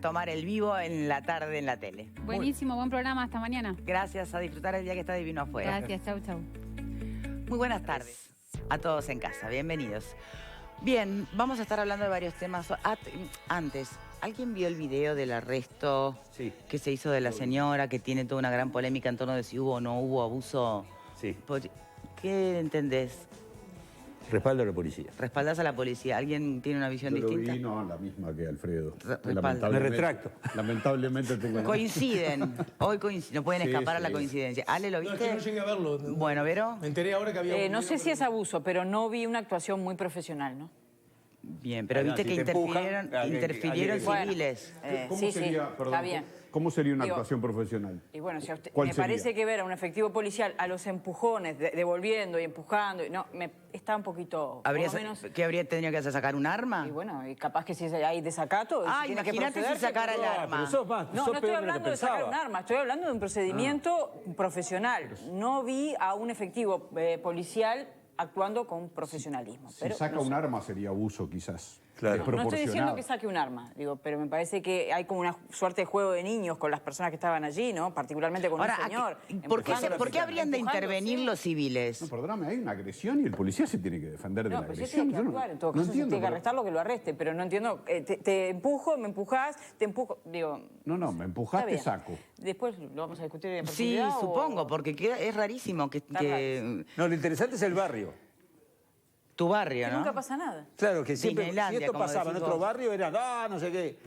Tomar el vivo en la tarde en la tele. Buenísimo, buen programa, hasta mañana. Gracias, a disfrutar el día que está divino afuera. Gracias, chau, chau. Muy buenas tardes a todos en casa, bienvenidos. Bien, vamos a estar hablando de varios temas. Antes, ¿alguien vio el video del arresto que se hizo de la señora, que tiene toda una gran polémica en torno de si hubo o no hubo abuso? Sí. ¿Qué entendés? Respaldo a la policía. ¿Respaldás a la policía? ¿Alguien tiene una visión distinta? Yo lo vi, no, la misma que Alfredo. Me retracto. Lamentablemente tengo... Coinciden, hoy coinciden, no pueden escapar a la coincidencia. ¿Ale, lo viste? No, es que no llegué a verlo. Bueno, ¿Vero? Me enteré ahora que había... no sé si es abuso, pero no vi una actuación muy profesional, ¿no? Bien, pero viste que interfirieron civiles. ¿Cómo sería, perdón, está bien. ¿Cómo sería una actuación profesional? Y bueno, si a usted, ¿Cuál me sería? parece que ver a un efectivo policial a los empujones, devolviendo y empujando, no, está un poquito... ¿Qué habría tenido que hacer? ¿Sacar un arma? Y bueno, y capaz que si hay desacato... Ah, si imagínate si sacara el arma. No estoy hablando de sacar un arma, estoy hablando de un procedimiento profesional. No vi a un efectivo policial actuando con profesionalismo. Si saca un arma sería abuso, quizás. Claro. No estoy diciendo que saque un arma, digo, pero me parece que hay como una suerte de juego de niños con las personas que estaban allí, ¿no? Particularmente con un señor. ¿Por qué habrían de intervenir los civiles? No, perdóname, hay una agresión y el policía se tiene que defender de la Pero agresión. tiene que actuar, en todo caso, si tiene que arrestarlo, que lo arreste, pero no entiendo, te empujo, me empujás, te empujo, digo... No, me empujás, te saco. Después lo vamos a discutir en Sí, profundidad. supongo, porque es rarísimo que... No, lo interesante es el barrio. Tu barrio, Que ¿no? nunca pasa nada. Claro, que siempre, si Disneylandia, esto como pasaba en decís otro vos. barrio, era, no sé qué.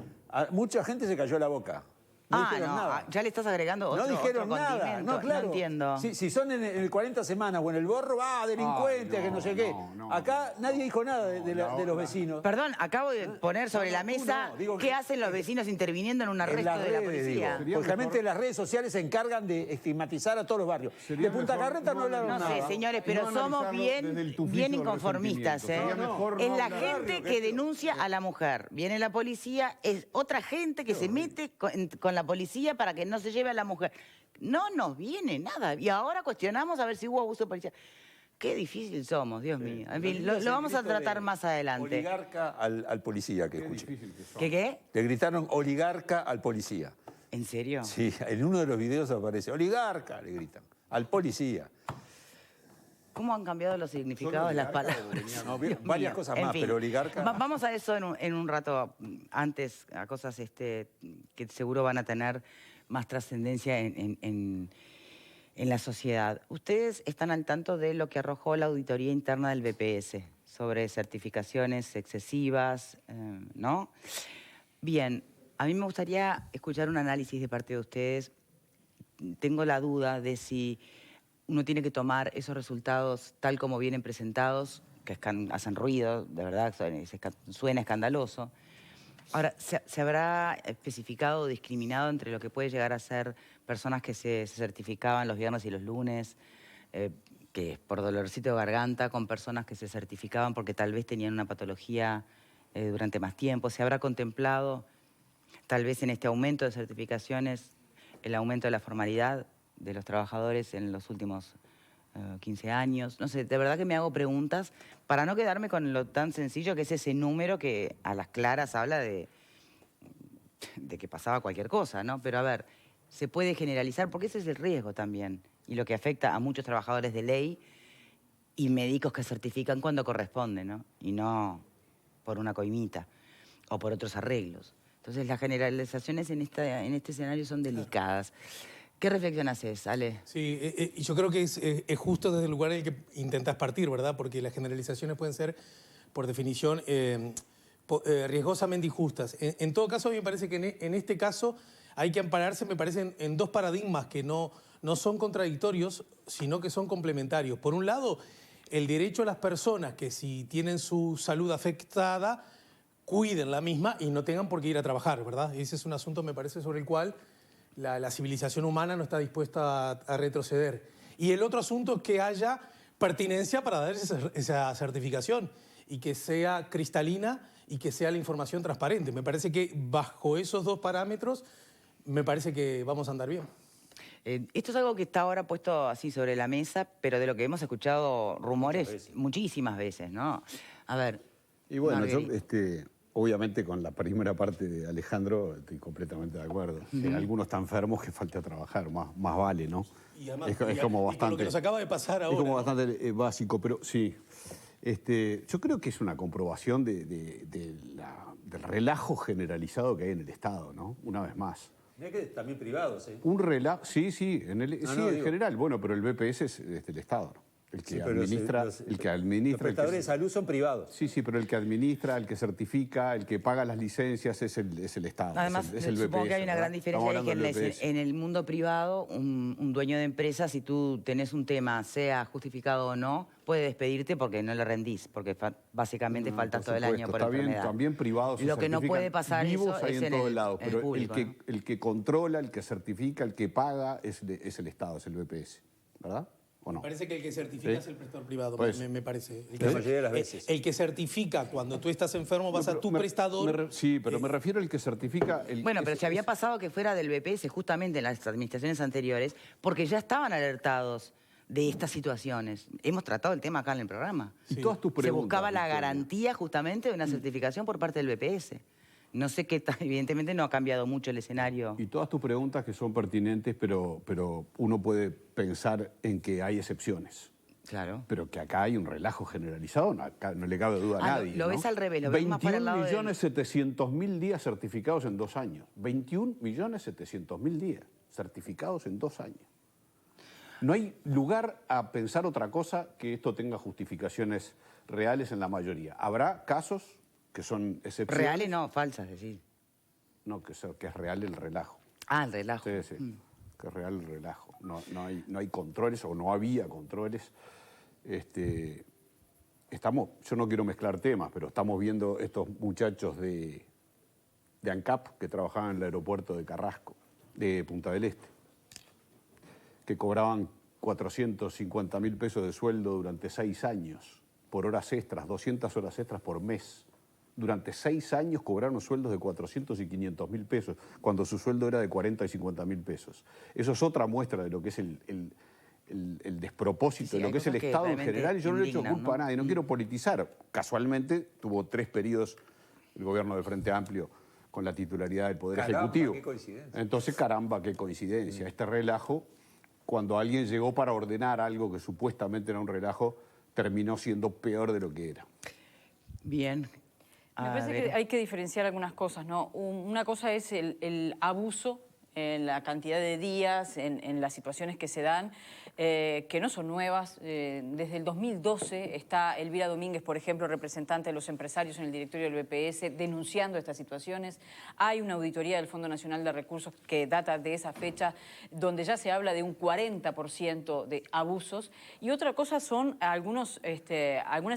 Mucha gente se cayó la boca. No dijeron nada. Ya le estás agregando otro, No dijeron otro nada. condimento. No, claro. No entiendo. Si son en el 40 semanas o en el borro, delincuentes, Ay, que no sé qué. no, Acá nadie dijo nada de los vecinos. Perdón, acabo de poner sobre la mesa digo qué que- hacen los vecinos interviniendo en un En arresto las de la redes, policía. digo. Porque realmente las redes sociales se encargan de estigmatizar a todos los barrios. Sería De Punta mejor Carreta no hablaron No nada. sé, señores, pero No somos analizarlo desde el tufillo bien del inconformistas, ¿eh? resentimiento. Sería mejor Es no la hablar. gente que denuncia a la mujer. Viene la policía, es otra gente que se mete con la policía para que no se lleve a la mujer. No nos viene nada. Y ahora cuestionamos a ver si hubo abuso policial. Qué difícil somos, Dios mío. En fin, lo vamos a tratar más adelante. Oligarca al policía que escuché. ¿Qué? Le gritaron oligarca al policía. ¿En serio? Sí, en uno de los videos aparece, oligarca, le gritan, al policía. ¿Cómo han cambiado los significados de las palabras? No, Dios varias mío. cosas En más, fin. pero oligarca... Vamos a eso en un rato, antes, a cosas que seguro van a tener más trascendencia en la sociedad. Ustedes están al tanto de lo que arrojó la auditoría interna del BPS sobre certificaciones excesivas, ¿no? Bien, a mí me gustaría escuchar un análisis de parte de ustedes. Tengo la duda de si uno tiene que tomar esos resultados tal como vienen presentados, que hacen ruido, de verdad, suena escandaloso. Ahora, ¿se habrá especificado o discriminado entre lo que puede llegar a ser personas que se certificaban los viernes y los lunes, que por dolorcito de garganta, con personas que se certificaban porque tal vez tenían una patología durante más tiempo? ¿Se habrá contemplado tal vez en este aumento de certificaciones el aumento de la formalidad de los trabajadores en los últimos 15 años? No sé, de verdad que me hago preguntas para no quedarme con lo tan sencillo que es ese número que a las claras habla de que pasaba cualquier cosa, ¿no? Pero a ver, se puede generalizar porque ese es el riesgo también y lo que afecta a muchos trabajadores de ley y médicos que certifican cuando corresponde, ¿no? Y no por una coimita o por otros arreglos. Entonces las generalizaciones en este escenario son delicadas. ¿Qué reflexión haces, Ale? Sí, y yo creo que es justo desde el lugar en el que intentás partir, ¿verdad? Porque las generalizaciones pueden ser, por definición, riesgosamente injustas. En todo caso, a mí me parece que en este caso hay que ampararse, me parece, en dos paradigmas que no son contradictorios, sino que son complementarios. Por un lado, el derecho a las personas que si tienen su salud afectada, cuiden la misma y no tengan por qué ir a trabajar, ¿verdad? Ese es un asunto, me parece, sobre el cual la civilización humana no está dispuesta a retroceder. Y el otro asunto es que haya pertinencia para dar esa certificación y que sea cristalina y que sea la información transparente. Me parece que bajo esos dos parámetros, me parece que vamos a andar bien. Esto es algo que está ahora puesto así sobre la mesa, pero de lo que hemos escuchado rumores muchísimas veces, ¿no? A ver. Y bueno, yo, Marguerite. obviamente con la primera parte de Alejandro estoy completamente de acuerdo. Si alguno está enfermo, que falte a trabajar, más vale, ¿no? Y además, Es como y bastante... con lo que nos acaba de pasar ahora. Es como ¿no? bastante básico, pero sí. Yo creo que es una comprobación del relajo generalizado que hay en el Estado, ¿no? Una vez más. Mirá que también privados, ¿eh? Un relajo, sí, en digo. general. Bueno, pero el BPS es del Estado, ¿no? El que Sí, pero administra, los el que administra. Los prestadores de salud son privados. Sí, pero el que administra, el que certifica, el que paga las licencias es el Estado. Además, es el supongo BPS, que hay una ¿verdad? gran diferencia, Estamos es que hablando del BPS. en el mundo privado, un dueño de empresa, si tú tenés un tema, sea justificado o no, puede despedirte porque no le rendís, porque básicamente No, faltas por todo el año por supuesto, está bien, enfermedad. también privados se Lo que no certifican. puede pasar Vivos eso hay es en todos lados, en el pero público, ¿no? el que controla, el que certifica, el que paga es el Estado, es el BPS, ¿verdad? ¿O no? Me parece que el que certifica ¿Sí? es el prestador privado, Pues, me parece. la mayoría de las veces. El que certifica cuando tú estás enfermo vas a tu prestador. Sí, pero me refiero al que certifica... Bueno, pero se había pasado que fuera del BPS justamente en las administraciones anteriores, porque ya estaban alertados de estas situaciones. Hemos tratado el tema acá en el programa. Y todas tus Se preguntas, buscaba la Victoria. garantía justamente de una certificación por parte del BPS. No sé qué tal, evidentemente no ha cambiado mucho el escenario. Y todas tus preguntas que son pertinentes, pero uno puede pensar en que hay excepciones. Claro. Pero que acá hay un relajo generalizado, no le cabe duda a nadie. lo ves al revés, lo ves más para el lado del- 21.700.000 días certificados en 2 años. 21.700.000 días certificados en 2 años. No hay lugar a pensar otra cosa que esto tenga justificaciones reales en la mayoría. Habrá casos que son excepciones. Reales no, falsas, decir. No, que es real el relajo. Ah, el relajo. Sí, sí, que es real el relajo. No hay controles o no había controles. Yo no quiero mezclar temas, pero estamos viendo estos muchachos de ANCAP que trabajaban en el aeropuerto de Carrasco, de Punta del Este, que cobraban 450.000 pesos de sueldo durante 6 años, por horas extras, 200 horas extras por mes. Durante 6 años cobraron sueldos de 400 y 500.000 pesos, cuando su sueldo era de 40 y 50.000 pesos. Eso es otra muestra de lo que es el despropósito, Sí, de lo hay que es el cosas que Estado en realmente general. Y yo no le echo indignan, culpa ¿no? a nadie, no quiero politizar. Casualmente tuvo 3 periodos el gobierno del Frente Amplio con la titularidad del Poder Caramba, Ejecutivo. qué coincidencia. Entonces, caramba, qué coincidencia. Este relajo, cuando alguien llegó para ordenar algo que supuestamente era un relajo, terminó siendo peor de lo que era. Bien. Me A parece ver. que hay que diferenciar algunas cosas, ¿no? Una cosa es el abuso en la cantidad de días, en las situaciones que se dan, que no son nuevas. Desde el 2012 está Elvira Domínguez, por ejemplo, representante de los empresarios en el directorio del BPS, denunciando estas situaciones. Hay una auditoría del Fondo Nacional de Recursos que data de esa fecha, donde ya se habla de un 40% de abusos. Y otra cosa son algunas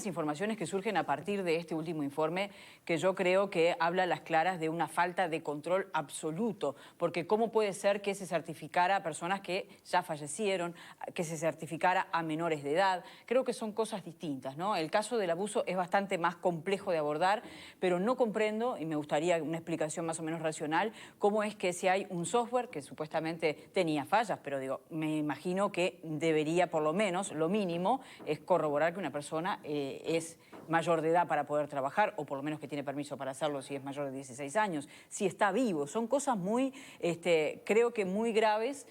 informaciones que surgen a partir de este último informe, que yo creo que habla a las claras de una falta de control absoluto, porque ¿cómo puede ser que se certificara a personas que ya fallecieron, que se certificara a menores de edad? Creo que son cosas distintas, ¿no? El caso del abuso es bastante más complejo de abordar, pero no comprendo, y me gustaría una explicación más o menos racional, cómo es que si hay un software que supuestamente tenía fallas, pero digo, me imagino que debería por lo menos, lo mínimo, es corroborar que una persona es mayor de edad para poder trabajar, o por lo menos que tiene permiso para hacerlo si es mayor de 16 años, si está vivo. Son cosas muy, creo que muy graves,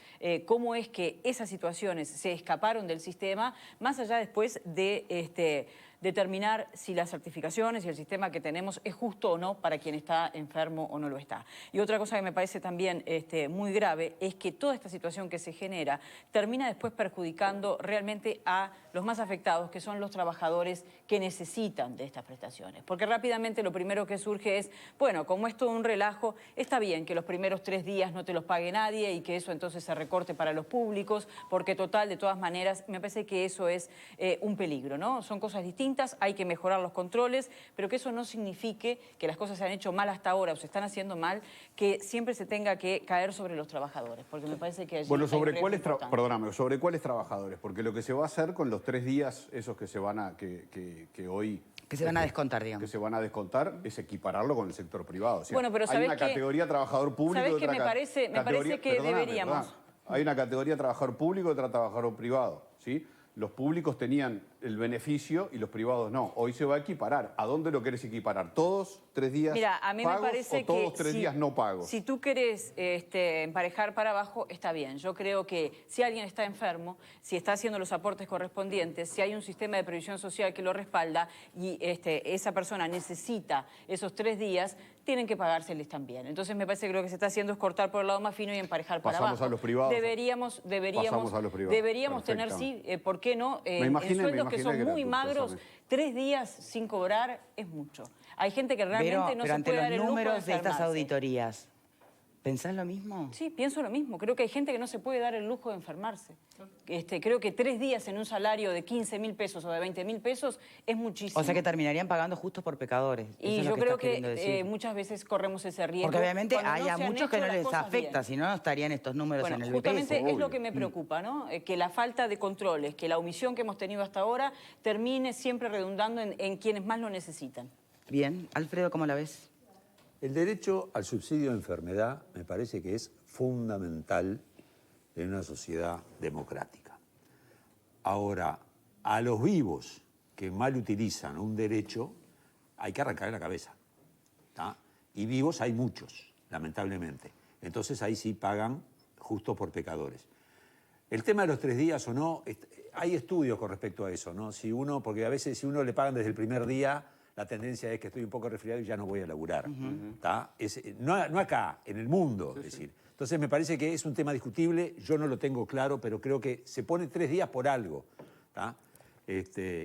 cómo es que esas situaciones se escaparon del sistema, más allá después de determinar si las certificaciones y el sistema que tenemos es justo o no para quien está enfermo o no lo está. Y otra cosa que me parece también muy grave es que toda esta situación que se genera termina después perjudicando realmente a los más afectados, que son los trabajadores que necesitan de estas prestaciones. Porque rápidamente lo primero que surge es, bueno, como es todo un relajo, está bien que los primeros 3 días no te los pague nadie y que eso entonces se recorte para los públicos, porque total, de todas maneras, me parece que eso es un peligro, ¿no? Son cosas distintas, hay que mejorar los controles, pero que eso no signifique que las cosas se han hecho mal hasta ahora o se están haciendo mal, que siempre se tenga que caer sobre los trabajadores, porque me parece que allí Bueno, hay ¿sobre riesgo cuáles importante. perdóname, sobre cuáles trabajadores? Porque lo que se va a hacer con los 3 días, esos que se van a, que hoy... Que se van a descontar, digamos. Que se van a descontar, es equipararlo con el sector privado. O sea, Bueno, pero hay ¿sabés una qué? categoría trabajador público ¿Sabés y qué otra me parece? Me parece que deberíamos. Hay una categoría trabajador público y otra trabajador privado, ¿sí? los públicos tenían el beneficio y los privados no. Hoy se va a equiparar. ¿A dónde lo querés equiparar? ¿Todos 3 días Mira, a mí pagos me parece o todos que 3 días no pagos? Si tú querés emparejar para abajo, está bien. Yo creo que si alguien está enfermo, si está haciendo los aportes correspondientes, si hay un sistema de previsión social que lo respalda y esa persona necesita esos 3 días, tienen que pagárseles también. Entonces me parece que lo que se está haciendo es cortar por el lado más fino y emparejar para abajo. Pasamos a los privados. Deberíamos a los privados. deberíamos tener, sí, ¿por qué no? En sueldos que son muy magros, 3 días sin cobrar es mucho. Hay gente que realmente no pero se ante puede dar los el lujo de números de estas enfermarse. auditorías, ¿pensás lo mismo? Sí, pienso lo mismo. Creo que hay gente que no se puede dar el lujo de enfermarse. Creo que 3 días en un salario de 15.000 pesos o de 20.000 pesos es muchísimo. O sea que terminarían pagando justos por pecadores. Eso Y es lo yo que creo estás queriendo que decir. muchas veces corremos ese riesgo. Porque obviamente cuando hay a se han muchos que hecho no las les cosas afecta, bien. si no, no estarían estos números Bueno, en el justamente BPS. es lo que me preocupa, ¿no? Que la falta de controles, que la omisión que hemos tenido hasta ahora termine siempre redundando en quienes más lo necesitan. Bien, Alfredo, ¿cómo la ves? El derecho al subsidio de enfermedad me parece que es fundamental en una sociedad democrática. Ahora, a los vivos que mal utilizan un derecho, hay que arrancarle la cabeza. ¿Tá? Y vivos hay muchos, lamentablemente. Entonces ahí sí pagan justo por pecadores. El tema de los 3 días o no, hay estudios con respecto a eso, ¿no? Porque a veces si uno le pagan desde el primer día, la tendencia es que estoy un poco resfriado y ya no voy a laburar. No acá, en el mundo, es decir. Entonces me parece que es un tema discutible, yo no lo tengo claro, pero creo que se pone 3 días por algo.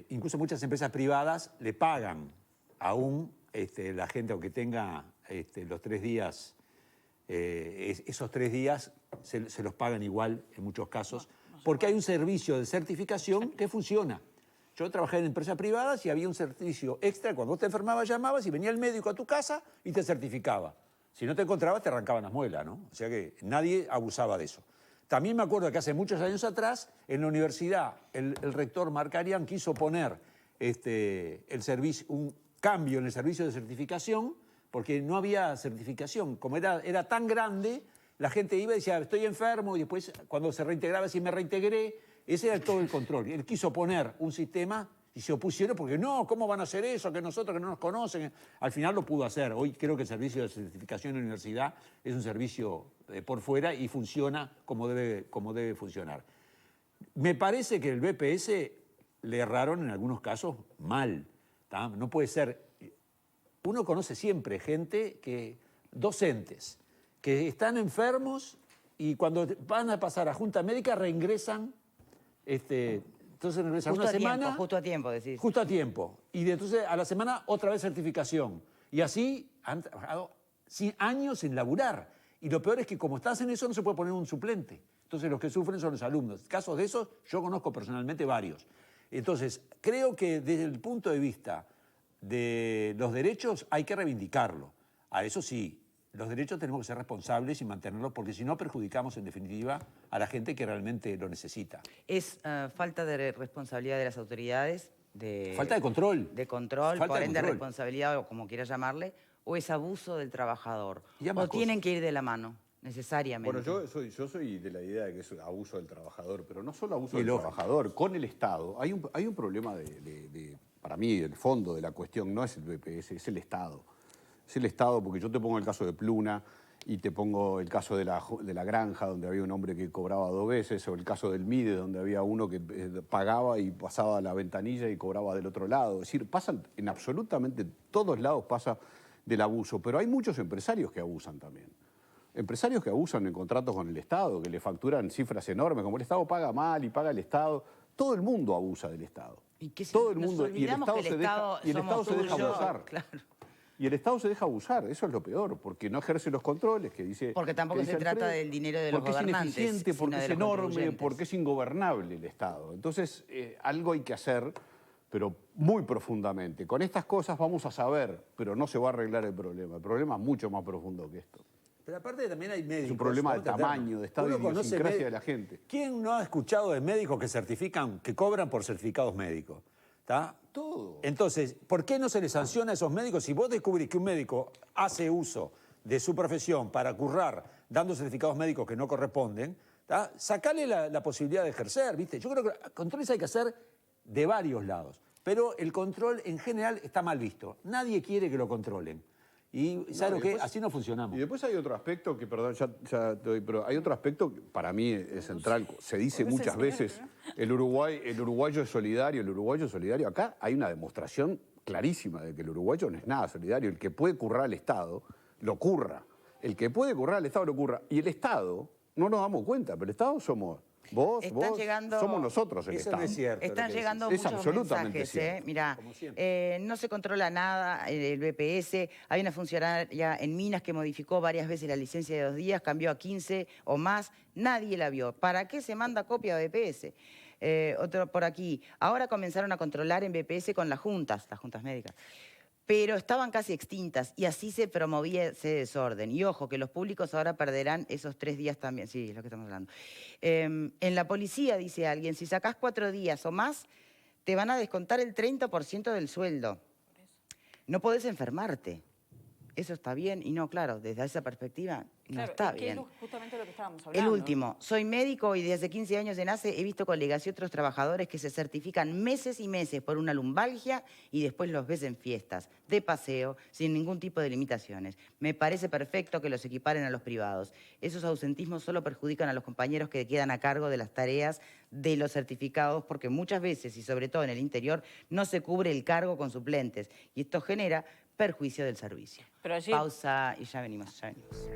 Incluso muchas empresas privadas le pagan aún la gente, aunque tenga los 3 días, esos 3 días se los pagan igual en muchos casos, porque hay un servicio de certificación que funciona. Yo trabajé en empresas privadas y había un servicio extra. Cuando vos te enfermabas, llamabas y venía el médico a tu casa y te certificaba. Si no te encontrabas, te arrancaban las muelas, ¿no? O sea que nadie abusaba de eso. También me acuerdo que hace muchos años atrás, en la universidad, el rector Marcarian quiso poner un cambio en el servicio de certificación, porque no había certificación. Como era tan grande, la gente iba y decía, estoy enfermo, y después cuando se reintegraba, decía, me reintegré. Ese era todo el control. Él quiso poner un sistema y se opusieron porque no, ¿cómo van a hacer eso? Que nosotros que no nos conocen. Al final lo pudo hacer. Hoy creo que el servicio de certificación en la universidad es un servicio por fuera y funciona como debe funcionar. Me parece que el BPS le erraron en algunos casos mal. ¿Tá? No puede ser. Uno conoce siempre docentes, que están enfermos y cuando van a pasar a junta médica reingresan. Entonces regresan una semana. Justo a tiempo, decís. Justo a tiempo. Y entonces a la semana otra vez certificación. Y así han trabajado años sin laburar. Y lo peor es que como estás en eso no se puede poner un suplente. Entonces los que sufren son los alumnos. Casos de esos yo conozco personalmente varios. Entonces creo que desde el punto de vista de los derechos hay que reivindicarlo. A eso sí. Los derechos tenemos que ser responsables y mantenerlos porque si no perjudicamos en definitiva a la gente que realmente lo necesita. ¿Es falta de responsabilidad de las autoridades? Falta de control. De control, Falta por de ende control. responsabilidad o como quieras llamarle, o es abuso del trabajador. ambas O tienen cosas. que ir de la mano, necesariamente. Bueno, yo soy de la idea de que es abuso del trabajador, pero no solo abuso del trabajador, con el Estado. Hay un problema para mí, el fondo de la cuestión no es el BPS, es el Estado. Es el Estado, porque yo te pongo el caso de Pluna y te pongo el caso de la granja, donde había un hombre que cobraba 2 veces, o el caso del MIDE, donde había uno que pagaba y pasaba la ventanilla y cobraba del otro lado. Es decir, pasan en absolutamente todos lados pasa del abuso, pero hay muchos empresarios que abusan también. Empresarios que abusan en contratos con el Estado, que le facturan cifras enormes, como el Estado paga mal y paga el Estado. Todo el mundo abusa del Estado. ¿Y qué si Todo el nos mundo. Y el olvidamos Estado que se el deja, Estado y el Estado somos se deja tú y yo? abusar. Claro. Y el Estado se deja abusar, eso es lo peor, porque no ejerce los controles que dice... Porque tampoco que dice se trata Alfredo, del dinero de los porque gobernantes, es ineficiente, sino porque de es los enorme, contribuyentes. porque es ingobernable el Estado. Entonces, algo hay que hacer, pero muy profundamente. Con estas cosas vamos a saber, pero no se va a arreglar el problema. El problema es mucho más profundo que esto. Pero aparte también hay médicos. Es un problema de vamos a entenderlo. tamaño, de estado de Uno conoce idiosincrasia de la gente. ¿Quién no ha escuchado de médicos que certifican, que cobran por certificados médicos? ¿Está? Todo. Entonces, ¿por qué no se les sanciona a esos médicos? Si vos descubrís que un médico hace uso de su profesión para currar dando certificados médicos que no corresponden, ¿tá? Sacale la posibilidad de ejercer, ¿viste? Yo creo que controles hay que hacer de varios lados. Pero el control en general está mal visto. Nadie quiere que lo controlen. Y ¿sabes lo que? Así no funcionamos. Y después hay otro aspecto que, perdón, ya te doy, pero hay otro aspecto que para mí es central. Se dice muchas veces, el uruguayo es solidario, el uruguayo es solidario. Acá hay una demostración clarísima de que el uruguayo no es nada solidario. El que puede currar al Estado, lo curra. El que puede currar al Estado, lo curra. Y el Estado, no nos damos cuenta, pero el Estado somos vos, somos nosotros el Eso Estado. no es cierto. Están llegando Es muchos absolutamente mensajes, cierto. Mirá, Como siempre. no se controla nada el BPS. Hay una funcionaria en Minas que modificó varias veces la licencia de 2 días, cambió a 15 o más. Nadie la vio. ¿Para qué se manda copia de BPS? Otro por aquí. Ahora comenzaron a controlar en BPS con las juntas médicas. Pero estaban casi extintas y así se promovía ese desorden. Y ojo, que los públicos ahora perderán esos 3 días también. Sí, es lo que estamos hablando. En la policía, dice alguien, si sacás 4 días o más, te van a descontar el 30% del sueldo. No podés enfermarte. Eso está bien y no, claro, desde esa perspectiva no Claro, está es que bien. es justamente lo que estábamos El hablando. último, soy médico y desde 15 años en ACE he visto colegas y otros trabajadores que se certifican meses y meses por una lumbalgia y después los ves en fiestas, de paseo, sin ningún tipo de limitaciones. Me parece perfecto que los equiparen a los privados. Esos ausentismos solo perjudican a los compañeros que quedan a cargo de las tareas de los certificados porque muchas veces, y sobre todo en el interior, no se cubre el cargo con suplentes y esto genera perjuicio del servicio. Pero allí- Pausa y ya venimos, ya venimos.